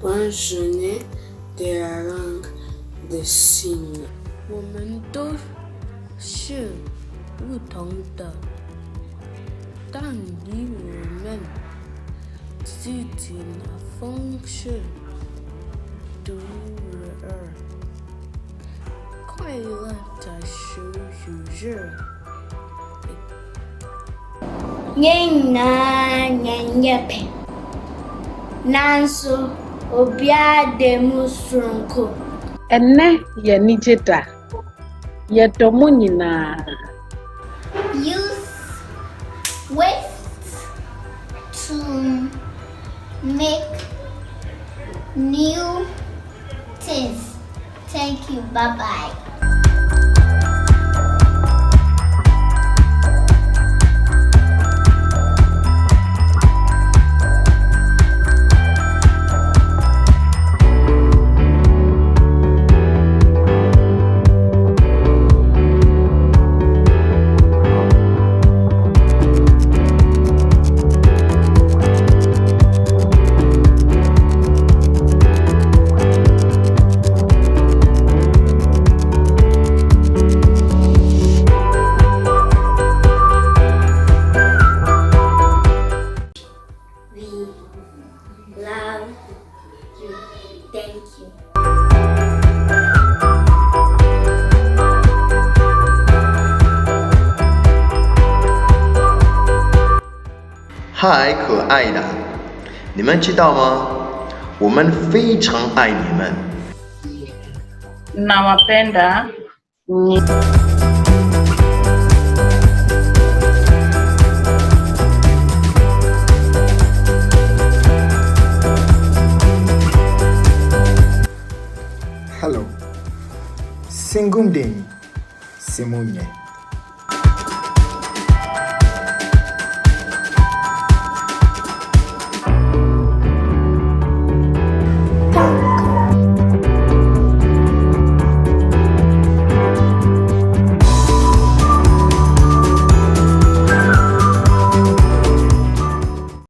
pensionnaires de la langue des signes. 我们都是不同的，但以我们自己的方式独一无二。快乐在属于日。Nyenyepe Nanso obia demu sronko Enne ye nijeda ye domo nyina use waste to make new things. Thank you. Bye bye. Love you. Thank you. Hi， 可爱的，你们知道吗？我们非常爱你们。nawapenda. Hello, Singum Deni, Simunye.